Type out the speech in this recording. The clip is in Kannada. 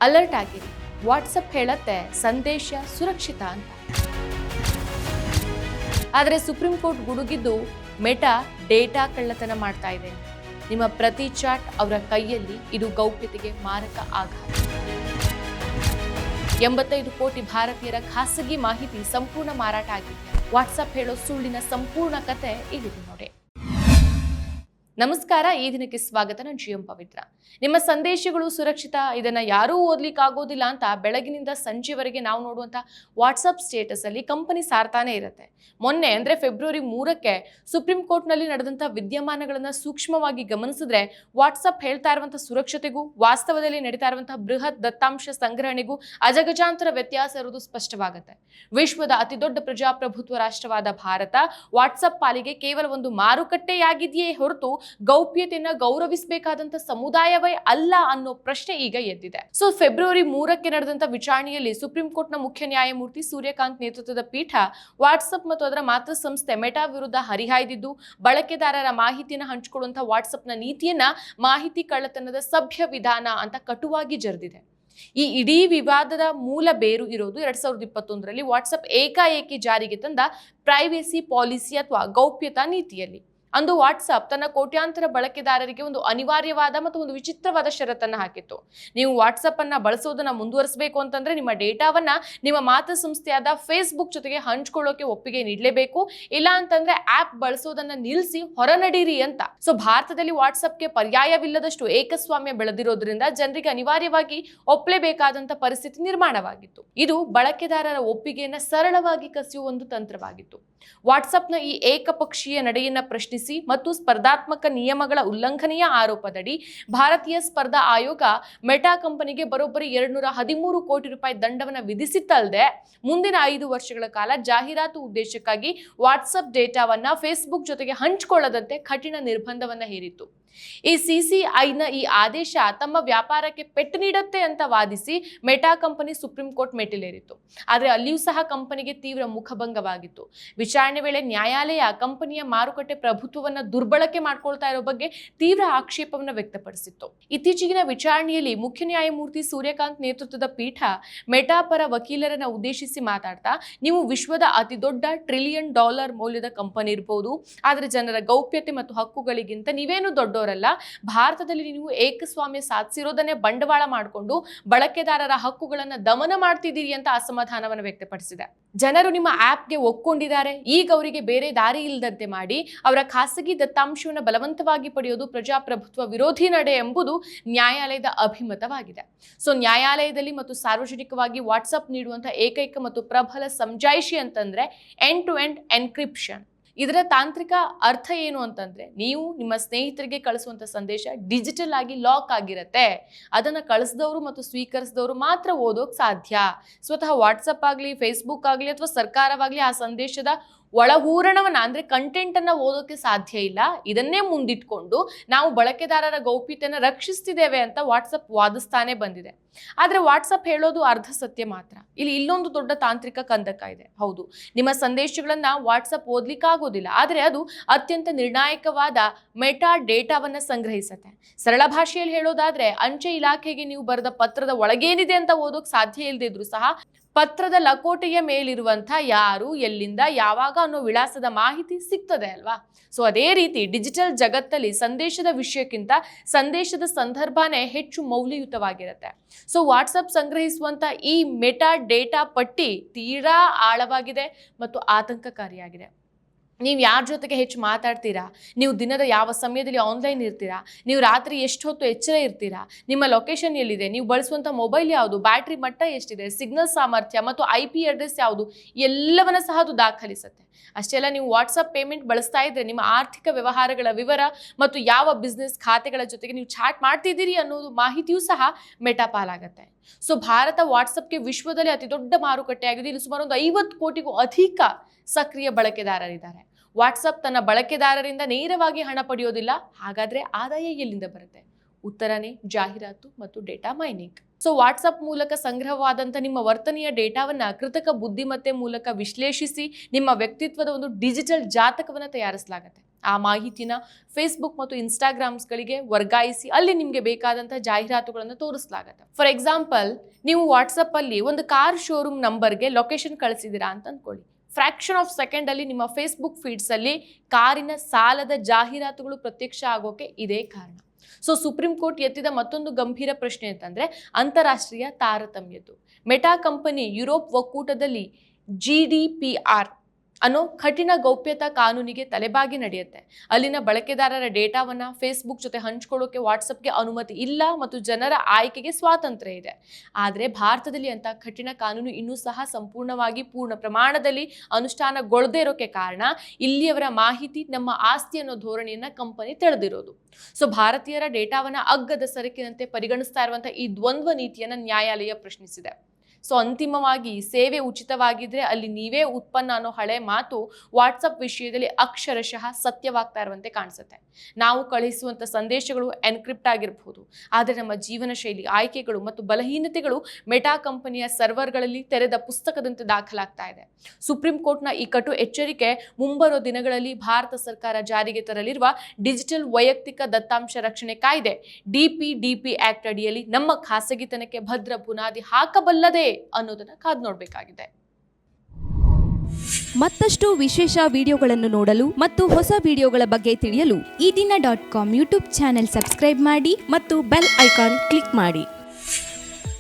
ಅಲರ್ಟ್ ಆಗಿರಿ. ವಾಟ್ಸಪ್ ಹೇಳತ್ತೆ ಸಂದೇಶ ಸುರಕ್ಷಿತ ಅಂತ. ಆದರೆ ಸುಪ್ರೀಂ ಕೋರ್ಟ್ ಗುಡುಗಿದ್ದು ಮೆಟಾ ಡೇಟಾ ಕಳ್ಳತನ ಮಾಡ್ತಾ ಇದೆ. ನಿಮ್ಮ ಪ್ರತಿ ಚಾಟ್ ಅವರ ಕೈಯಲ್ಲಿ, ಇದು ಗೌಪ್ಯತೆಗೆ ಮಾರಕ ಆಘಾತ. 85 ಕೋಟಿ ಭಾರತೀಯರ ಖಾಸಗಿ ಮಾಹಿತಿ ಸಂಪೂರ್ಣ ಮಾರಾಟ ಆಗಿದೆ. ವಾಟ್ಸಪ್ ಹೇಳೋ ಸುಳ್ಳಿನ ಸಂಪೂರ್ಣ ಕತೆ ಇಲ್ಲಿದೆ ನೋಡಿ. ನಮಸ್ಕಾರ, ಈ ದಿನಕ್ಕೆ ಸ್ವಾಗತ. ನಾನು GM ಪವಿತ್ರ. ನಿಮ್ಮ ಸಂದೇಶಗಳು ಸುರಕ್ಷಿತ, ಇದನ್ನ ಯಾರೂ ಓದ್ಲಿಕ್ಕೆ ಆಗೋದಿಲ್ಲ ಅಂತ ಬೆಳಗಿನಿಂದ ಸಂಜೆವರೆಗೆ ನಾವು ನೋಡುವಂತ ವಾಟ್ಸಪ್ ಸ್ಟೇಟಸ್ ಅಲ್ಲಿ ಕಂಪನಿ ಸಾರ್ತಾನೆ ಇರುತ್ತೆ. ಮೊನ್ನೆ ಅಂದ್ರೆ ಫೆಬ್ರವರಿ 3ಕ್ಕೆ ಸುಪ್ರೀಂ ಕೋರ್ಟ್ ನಲ್ಲಿ ನಡೆದಂತ ವಿದ್ಯಮಾನಗಳನ್ನ ಸೂಕ್ಷ್ಮವಾಗಿ ಗಮನಿಸಿದ್ರೆ ವಾಟ್ಸಪ್ ಹೇಳ್ತಾ ಇರುವಂತಹ ಸುರಕ್ಷತೆಗೂ ವಾಸ್ತವದಲ್ಲಿ ನಡೀತಾ ಇರುವಂತಹ ಬೃಹತ್ ದತ್ತಾಂಶ ಸಂಗ್ರಹಣೆಗೂ ಅಜಗಜಾಂತರ ವ್ಯತ್ಯಾಸ ಇರುವುದು ಸ್ಪಷ್ಟವಾಗುತ್ತೆ. ವಿಶ್ವದ ಅತಿ ದೊಡ್ಡ ಪ್ರಜಾಪ್ರಭುತ್ವ ರಾಷ್ಟ್ರವಾದ ಭಾರತ ವಾಟ್ಸಪ್ ಪಾಲಿಗೆ ಕೇವಲ ಒಂದು ಮಾರುಕಟ್ಟೆಯಾಗಿದೆಯೇ ಹೊರತು ಗೌಪ್ಯತೆಯನ್ನ ಗೌರವಿಸಬೇಕಾದಂತ ಸಮುದಾಯವೇ ಅಲ್ಲ ಅನ್ನೋ ಪ್ರಶ್ನೆ ಈಗ ಎದ್ದಿದೆ. ಸೊ ಫೆಬ್ರವರಿ 3ಕ್ಕೆ ನಡೆದಂತ ವಿಚಾರಣೆಯಲ್ಲಿ ಸುಪ್ರೀಂ ಕೋರ್ಟ್ನ ಮುಖ್ಯ ನ್ಯಾಯಮೂರ್ತಿ ಸೂರ್ಯಕಾಂತ್ ನೇತೃತ್ವದ ಪೀಠ ವಾಟ್ಸಪ್ ಮತ್ತು ಅದರ ಮಾತೃ ಸಂಸ್ಥೆ ಮೆಟಾ ವಿರುದ್ಧ ಹರಿಹಾಯ್ದಿದ್ದು, ಬಳಕೆದಾರರ ಮಾಹಿತಿಯನ್ನು ಹಂಚಿಕೊಳ್ಳುವಂತಹ ವಾಟ್ಸಪ್ನ ನೀತಿಯನ್ನ ಮಾಹಿತಿ ಕಳ್ಳತನದ ಸಭ್ಯ ವಿಧಾನ ಅಂತ ಕಟುವಾಗಿ ಜರಿದಿದೆ. ಈ ಇಡೀ ವಿವಾದದ ಮೂಲ ಬೇರು ಇರೋದು 2021ರಲ್ಲಿ ವಾಟ್ಸಪ್ ಏಕಾಏಕಿ ಜಾರಿಗೆ ತಂದ ಪ್ರೈವೇಸಿ ಪಾಲಿಸಿ ಅಥವಾ ಗೌಪ್ಯತಾ ನೀತಿಯಲ್ಲಿ. ಅಂದು ವಾಟ್ಸಪ್ ತನ್ನ ಕೋಟ್ಯಾಂತರ ಬಳಕೆದಾರರಿಗೆ ಒಂದು ಅನಿವಾರ್ಯವಾದ ಮತ್ತು ಒಂದು ವಿಚಿತ್ರವಾದ ಷರತ್ತನ್ನು ಹಾಕಿತ್ತು. ನೀವು ವಾಟ್ಸಪ್ ಅನ್ನ ಬಳಸೋದನ್ನ ಮುಂದುವರಿಸಬೇಕು ಅಂತಂದ್ರೆ ನಿಮ್ಮ ಡೇಟಾವನ್ನ ನಿಮ್ಮ ಮಾತೃ ಸಂಸ್ಥೆಯಾದ ಫೇಸ್ಬುಕ್ ಜೊತೆಗೆ ಹಂಚ್ಕೊಳ್ಳೋಕೆ ಒಪ್ಪಿಗೆ ನೀಡಲೇಬೇಕು, ಇಲ್ಲ ಅಂತಂದ್ರೆ ಆಪ್ ಬಳಸೋದನ್ನ ನಿಲ್ಲಿಸಿ ಹೊರನಡೀರಿ ಅಂತ. ಸೊ ಭಾರತದಲ್ಲಿ ವಾಟ್ಸಪ್ಗೆ ಪರ್ಯಾಯವಿಲ್ಲದಷ್ಟು ಏಕಸ್ವಾಮ್ಯ ಬೆಳೆದಿರೋದ್ರಿಂದ ಜನರಿಗೆ ಅನಿವಾರ್ಯವಾಗಿ ಒಪ್ಪಲೇಬೇಕಾದಂತ ಪರಿಸ್ಥಿತಿ ನಿರ್ಮಾಣವಾಗಿತ್ತು. ಇದು ಬಳಕೆದಾರರ ಒಪ್ಪಿಗೆಯನ್ನ ಸರಳವಾಗಿ ಕಸಿಯುವ ಒಂದು ತಂತ್ರವಾಗಿತ್ತು. ವಾಟ್ಸಪ್ನ ಈ ಏಕಪಕ್ಷೀಯ ನಡೆಯನ್ನ ಪ್ರಶ್ನಿಸಿ ಮತ್ತು ಸ್ಪರ್ಧಾತ್ಮಕ ನಿಯಮಗಳ ಉಲ್ಲಂಘನೆಯ ಆರೋಪದಡಿ ಭಾರತೀಯ ಸ್ಪರ್ಧಾ ಆಯೋಗ ಮೆಟಾ ಕಂಪನಿಗೆ ಬರೋಬ್ಬರಿ 213 ಕೋಟಿ ರೂಪಾಯಿ ದಂಡವನ್ನು ವಿಧಿಸಿತ್ತಲ್ಲದೆ ಮುಂದಿನ 5 ವರ್ಷಗಳ ಕಾಲ ಜಾಹೀರಾತು ಉದ್ದೇಶಕ್ಕಾಗಿ ವಾಟ್ಸಪ್ ಡೇಟಾವನ್ನ ಫೇಸ್ಬುಕ್ ಜೊತೆಗೆ ಹಂಚಿಕೊಳ್ಳದಂತೆ ಕಠಿಣ ನಿರ್ಬಂಧವನ್ನ ಹೇರಿತ್ತು. ಈ CCIನ ಈ ಆದೇಶ ತಮ್ಮ ವ್ಯಾಪಾರಕ್ಕೆ ಪೆಟ್ಟು ನೀಡುತ್ತೆ ಅಂತ ವಾದಿಸಿ ಮೆಟಾ ಕಂಪನಿ ಸುಪ್ರೀಂ ಕೋರ್ಟ್ ಮೆಟ್ಟಿಲೇರಿತ್ತು. ಆದರೆ ಅಲ್ಲಿಯೂ ಸಹ ಕಂಪನಿಗೆ ತೀವ್ರ ಮುಖಭಂಗವಾಗಿತ್ತು. ವಿಚಾರಣೆ ವೇಳೆ ನ್ಯಾಯಾಲಯ ಕಂಪನಿಯ ಮಾರುಕಟ್ಟೆ ಪ್ರಭುತ್ವವನ್ನ ದುರ್ಬಳಕೆ ಮಾಡ್ಕೊಳ್ತಾ ಇರೋ ಬಗ್ಗೆ ತೀವ್ರ ಆಕ್ಷೇಪವನ್ನು ವ್ಯಕ್ತಪಡಿಸಿತ್ತು. ಇತ್ತೀಚೆಗಿನ ವಿಚಾರಣೆಯಲ್ಲಿ ಮುಖ್ಯ ನ್ಯಾಯಮೂರ್ತಿ ಸೂರ್ಯಕಾಂತ್ ನೇತೃತ್ವದ ಪೀಠ ಮೆಟಾ ಪರ ವಕೀಲರನ್ನ ಉದ್ದೇಶಿಸಿ ಮಾತಾಡ್ತಾ, ನೀವು ವಿಶ್ವದ ಅತಿ ದೊಡ್ಡ $1 ಟ್ರಿಲಿಯನ್ ಮೌಲ್ಯದ ಕಂಪನಿ ಇರಬಹುದು, ಆದರೆ ಜನರ ಗೌಪ್ಯತೆ ಮತ್ತು ಹಕ್ಕುಗಳಿಗಿಂತ ನೀವೇನು ದೊಡ್ಡವರಲ್ಲ. ಭಾರತದಲ್ಲಿ ನೀವು ಏಕಸ್ವಾಮ್ಯ ಸಾಧಿಸಿರೋದನ್ನೇ ಬಂಡವಾಳ ಮಾಡಿಕೊಂಡು ಬಳಕೆದಾರರ ಹಕ್ಕುಗಳನ್ನ ದಮನ ಮಾಡ್ತಿದ್ದೀರಿ ಅಂತ ಅಸಮಾಧಾನವನ್ನು ವ್ಯಕ್ತಪಡಿಸಿದೆ. ಜನರು ನಿಮ್ಮ ಆಪ್ಗೆ ಒಪ್ಕೊಂಡಿದ್ದಾರೆ, ಈಗ ಅವರಿಗೆ ಬೇರೆ ದಾರಿ ಇಲ್ಲದಂತೆ ಮಾಡಿ ಅವರ ಖಾಸಗಿ ದತ್ತಾಂಶವನ್ನು ಬಲವಂತವಾಗಿ ಪಡೆಯೋದು ಪ್ರಜಾಪ್ರಭುತ್ವ ವಿರೋಧಿ ನಡೆ ಎಂಬುದು ನ್ಯಾಯಾಲಯದ ಅಭಿಮತವಾಗಿದೆ. ಸೊ ನ್ಯಾಯಾಲಯದಲ್ಲಿ ಮತ್ತು ಸಾರ್ವಜನಿಕವಾಗಿ ವಾಟ್ಸಪ್ ನೀಡುವಂತಹ ಏಕೈಕ ಮತ್ತು ಪ್ರಬಲ ಸಮಜಾಯಿಷಿ ಅಂತಂದ್ರೆ ಎಂಡ್ ಟು ಎಂಡ್ ಎನ್ಕ್ರಿಪ್ಷನ್. ಇದರ ತಾಂತ್ರಿಕ ಅರ್ಥ ಏನು ಅಂತಂದ್ರೆ, ನೀವು ನಿಮ್ಮ ಸ್ನೇಹಿತರಿಗೆ ಕಳಿಸುವಂತ ಸಂದೇಶ ಡಿಜಿಟಲ್ ಆಗಿ ಲಾಕ್ ಆಗಿರತ್ತೆ. ಅದನ್ನ ಕಳಿಸಿದವರು ಮತ್ತು ಸ್ವೀಕರಿಸಿದವರು ಮಾತ್ರ ಓದೋಕ್ ಸಾಧ್ಯ. ಸ್ವತಃ ವಾಟ್ಸಪ್ ಆಗಲಿ, ಫೇಸ್ಬುಕ್ ಆಗಲಿ ಅಥವಾ ಸರ್ಕಾರವಾಗ್ಲಿ ಆ ಸಂದೇಶದ ಒಳಹೂರಣವನ್ನ ಅಂದ್ರೆ ಕಂಟೆಂಟ್ ಅನ್ನ ಓದೋಕೆ ಸಾಧ್ಯ ಇಲ್ಲ. ಇದನ್ನೇ ಮುಂದಿಟ್ಕೊಂಡು ನಾವು ಬಳಕೆದಾರರ ಗೌಪ್ಯತೆಯನ್ನು ರಕ್ಷಿಸ್ತಿದ್ದೇವೆ ಅಂತ ವಾಟ್ಸಪ್ ವಾದಿಸ್ತಾನೆ ಬಂದಿದೆ. ಆದ್ರೆ ವಾಟ್ಸಪ್ ಹೇಳೋದು ಅರ್ಧ ಸತ್ಯ ಮಾತ್ರ. ಇಲ್ಲೊಂದು ದೊಡ್ಡ ತಾಂತ್ರಿಕ ಕಂದಕ ಇದೆ. ಹೌದು, ನಿಮ್ಮ ಸಂದೇಶಗಳನ್ನ ವಾಟ್ಸಪ್ ಓದ್ಲಿಕ್ಕಾಗೋದಿಲ್ಲ, ಆದ್ರೆ ಅದು ಅತ್ಯಂತ ನಿರ್ಣಾಯಕವಾದ ಮೆಟಾ ಡೇಟಾವನ್ನ ಸಂಗ್ರಹಿಸುತ್ತೆ. ಸರಳ ಭಾಷೆಯಲ್ಲಿ ಹೇಳೋದಾದ್ರೆ, ಅಂಚೆ ಇಲಾಖೆಗೆ ನೀವು ಬರೆದ ಪತ್ರದ ಒಳಗೇನಿದೆ ಅಂತ ಓದೋಕ್ ಸಾಧ್ಯ ಇಲ್ಲದೆ ಇದ್ರು ಸಹ ಪತ್ರದ ಲಕೋಟೆಯ ಮೇಲಿರುವಂಥ ಯಾರು, ಎಲ್ಲಿಂದ, ಯಾವಾಗ ಅನ್ನೋ ವಿಳಾಸದ ಮಾಹಿತಿ ಸಿಗ್ತದೆ ಅಲ್ವಾ. ಸೊ ಅದೇ ರೀತಿ ಡಿಜಿಟಲ್ ಜಗತ್ತಲ್ಲಿ ಸಂದೇಶದ ವಿಷಯಕ್ಕಿಂತ ಸಂದೇಶದ ಸಂದರ್ಭನೇ ಹೆಚ್ಚು ಮೌಲ್ಯಯುತವಾಗಿರುತ್ತೆ. ಸೊ ವಾಟ್ಸಪ್ ಸಂಗ್ರಹಿಸುವಂತ ಈ ಮೆಟಾ ಡೇಟಾ ಪಟ್ಟಿ ತೀರಾ ಆಳವಾಗಿದೆ ಮತ್ತು ಆತಂಕಕಾರಿಯಾಗಿದೆ. ನೀವು ಯಾರ ಜೊತೆಗೆ ಹೆಚ್ಚು ಮಾತಾಡ್ತೀರಾ, ನೀವು ದಿನದ ಯಾವ ಸಮಯದಲ್ಲಿ ಆನ್ಲೈನ್ ಇರ್ತೀರಾ, ನೀವು ರಾತ್ರಿ ಎಷ್ಟು ಹೊತ್ತು ಎಚ್ಚರ ಇರ್ತೀರಾ, ನಿಮ್ಮ ಲೊಕೇಶನ್ ಎಲ್ಲಿದೆ, ನೀವು ಬಳಸುವಂಥ ಮೊಬೈಲ್ ಯಾವುದು, ಬ್ಯಾಟ್ರಿ ಮಟ್ಟ ಎಷ್ಟಿದೆ, ಸಿಗ್ನಲ್ ಸಾಮರ್ಥ್ಯ ಮತ್ತು IP ಅಡ್ರೆಸ್ ಯಾವುದು, ಎಲ್ಲವನ್ನ ಸಹ ಅದು ದಾಖಲಿಸುತ್ತೆ. ಅಷ್ಟೇ ಅಲ್ಲ, ನೀವು ವಾಟ್ಸಪ್ ಪೇಮೆಂಟ್ ಬಳಸ್ತಾ ಇದ್ರೆ ನಿಮ್ಮ ಆರ್ಥಿಕ ವ್ಯವಹಾರಗಳ ವಿವರ ಮತ್ತು ಯಾವ ಬಿಸ್ನೆಸ್ ಖಾತೆಗಳ ಜೊತೆಗೆ ನೀವು ಚಾಟ್ ಮಾಡ್ತಿದ್ದೀರಿ ಅನ್ನೋದು ಮಾಹಿತಿಯೂ ಸಹ ಮೆಟಾ ಪಾಲಾಗತ್ತೆ. ಸೊ ಭಾರತ ವಾಟ್ಸಪ್ಗೆ ವಿಶ್ವದಲ್ಲಿ ಅತಿ ದೊಡ್ಡ ಮಾರುಕಟ್ಟೆಯಾಗಿದೆ. ಇಲ್ಲಿ ಸುಮಾರು ಒಂದು 50 ಕೋಟಿಗೂ ಅಧಿಕ ಸಕ್ರಿಯ ಬಳಕೆದಾರರಿದ್ದಾರೆ. ವಾಟ್ಸಪ್ ತನ್ನ ಬಳಕೆದಾರರಿಂದ ನೇರವಾಗಿ ಹಣ ಪಡೆಯೋದಿಲ್ಲ. ಹಾಗಾದ್ರೆ ಆದಾಯ ಎಲ್ಲಿಂದ ಬರುತ್ತೆ? ಉತ್ತರನೇ ಜಾಹೀರಾತು ಮತ್ತು ಡೇಟಾ ಮೈನಿಂಗ್. ಸೊ ವಾಟ್ಸಪ್ ಮೂಲಕ ಸಂಗ್ರಹವಾದಂಥ ನಿಮ್ಮ ವರ್ತನೆಯ ಡೇಟಾವನ್ನ ಕೃತಕ ಬುದ್ಧಿಮತ್ತೆ ಮೂಲಕ ವಿಶ್ಲೇಷಿಸಿ ನಿಮ್ಮ ವ್ಯಕ್ತಿತ್ವದ ಒಂದು ಡಿಜಿಟಲ್ ಜಾತಕವನ್ನು ತಯಾರಿಸಲಾಗುತ್ತೆ. ಆ ಮಾಹಿತಿನ ಫೇಸ್ಬುಕ್ ಮತ್ತು ಇನ್ಸ್ಟಾಗ್ರಾಮ್ಸ್ಗಳಿಗೆ ವರ್ಗಾಯಿಸಿ ಅಲ್ಲಿ ನಿಮಗೆ ಬೇಕಾದಂಥ ಜಾಹೀರಾತುಗಳನ್ನು ತೋರಿಸಲಾಗುತ್ತೆ. ಫಾರ್ ಎಕ್ಸಾಂಪಲ್, ನೀವು ವಾಟ್ಸಪ್ಪಲ್ಲಿ ಒಂದು ಕಾರ್ ಶೋರೂಮ್ ನಂಬರ್ಗೆ ಲೊಕೇಶನ್ ಕಳಿಸಿದ್ದೀರಾ ಅಂತ ಅಂದ್ಕೊಳ್ಳಿ. ಫ್ರಾಕ್ಷನ್ ಆಫ್ ಸೆಕೆಂಡ್ ಅಲ್ಲಿ ನಿಮ್ಮ ಫೇಸ್ಬುಕ್ ಫೀಡ್ಸ್ ಅಲ್ಲಿ ಕಾರಿನ ಸಾಲದ ಜಾಹೀರಾತುಗಳು ಪ್ರತ್ಯಕ್ಷ ಆಗೋಕೆ ಇದೇ ಕಾರಣ. ಸೊ ಸುಪ್ರೀಂ ಕೋರ್ಟ್ ಎತ್ತಿದ ಮತ್ತೊಂದು ಗಂಭೀರ ಪ್ರಶ್ನೆ ಅಂತಂದ್ರೆ ಅಂತಾರಾಷ್ಟ್ರೀಯ ತಾರತಮ್ಯದ್ದು. ಮೆಟಾ ಕಂಪನಿ ಯುರೋಪ್ ಒಕ್ಕೂಟದಲ್ಲಿ GDPR ಅನ್ನೋ ಕಠಿಣ ಗೌಪ್ಯತಾ ಕಾನೂನಿಗೆ ತಲೆಬಾಗಿ ನಡೆಯುತ್ತೆ. ಅಲ್ಲಿನ ಬಳಕೆದಾರರ ಡೇಟಾವನ್ನ ಫೇಸ್ಬುಕ್ ಜೊತೆ ಹಂಚ್ಕೊಳ್ಳೋಕೆ ವಾಟ್ಸಪ್ಗೆ ಅನುಮತಿ ಇಲ್ಲ ಮತ್ತು ಜನರ ಆಯ್ಕೆಗೆ ಸ್ವಾತಂತ್ರ್ಯ ಇದೆ. ಆದರೆ ಭಾರತದಲ್ಲಿ ಅಂತ ಕಠಿಣ ಕಾನೂನು ಇನ್ನೂ ಸಹ ಸಂಪೂರ್ಣವಾಗಿ ಪೂರ್ಣ ಪ್ರಮಾಣದಲ್ಲಿ ಅನುಷ್ಠಾನಗೊಳ್ಳದೇ ಇರೋಕೆ ಕಾರಣ ಇಲ್ಲಿಯವರ ಮಾಹಿತಿ ನಮ್ಮ ಆಸ್ತಿ ಅನ್ನೋ ಧೋರಣೆಯನ್ನ ಕಂಪನಿ ತಿಳಿದಿರೋದು. ಸೊ ಭಾರತೀಯರ ಡೇಟಾವನ್ನ ಅಗ್ಗದ ಸರಕಿನಂತೆ ಪರಿಗಣಿಸ್ತಾ ಇರುವಂತಹ ಈ ದ್ವಂದ್ವ ನೀತಿಯನ್ನ ನ್ಯಾಯಾಲಯ ಪ್ರಶ್ನಿಸಿದೆ. ಸೊ ಅಂತಿಮವಾಗಿ ಸೇವೆ ಉಚಿತವಾಗಿದ್ರೆ ಅಲ್ಲಿ ನೀವೇ ಉತ್ಪನ್ನ ಅನ್ನೋ ಹಳೆ ಮಾತು ವಾಟ್ಸಪ್ ವಿಷಯದಲ್ಲಿ ಅಕ್ಷರಶಃ ಸತ್ಯವಾಗ್ತಾ ಇರುವಂತೆ ಕಾಣಿಸುತ್ತೆ. ನಾವು ಕಳುಹಿಸುವಂಥ ಸಂದೇಶಗಳು ಎನ್ಕ್ರಿಪ್ಟ್ ಆಗಿರಬಹುದು, ಆದರೆ ನಮ್ಮ ಜೀವನ ಶೈಲಿ, ಆಯ್ಕೆಗಳು ಮತ್ತು ಬಲಹೀನತೆಗಳು ಮೆಟಾ ಕಂಪನಿಯ ಸರ್ವರ್ಗಳಲ್ಲಿ ತೆರೆದ ಪುಸ್ತಕದಂತೆ ದಾಖಲಾಗ್ತಾ ಇದೆ. ಸುಪ್ರೀಂ ಕೋರ್ಟ್ನ ಈ ಕಟು ಎಚ್ಚರಿಕೆ ಮುಂಬರುವ ದಿನಗಳಲ್ಲಿ ಭಾರತ ಸರ್ಕಾರ ಜಾರಿಗೆ ತರಲಿರುವ ಡಿಜಿಟಲ್ ವೈಯಕ್ತಿಕ ದತ್ತಾಂಶ ರಕ್ಷಣೆ ಕಾಯ್ದೆ DPDP ಆಕ್ಟ್ ಅಡಿಯಲ್ಲಿ ನಮ್ಮ ಖಾಸಗಿತನಕ್ಕೆ ಭದ್ರ ಬುನಾದಿ ಹಾಕಬಲ್ಲದೆ ಅನ್ನೋದನ್ನ ಕಾದು ನೋಡಬೇಕಾಗಿದೆ. ಮತ್ತಷ್ಟು ವಿಶೇಷ ವಿಡಿಯೋಗಳನ್ನು ನೋಡಲು ಮತ್ತು ಹೊಸ ವಿಡಿಯೋಗಳ ಬಗ್ಗೆ ತಿಳಿಯಲು EDina.com ಯೂಟ್ಯೂಬ್ ಚಾನೆಲ್ ಸಬ್ಸ್ಕ್ರೈಬ್ ಮಾಡಿ ಮತ್ತು ಬೆಲ್ ಐಕಾನ್ ಕ್ಲಿಕ್ ಮಾಡಿ.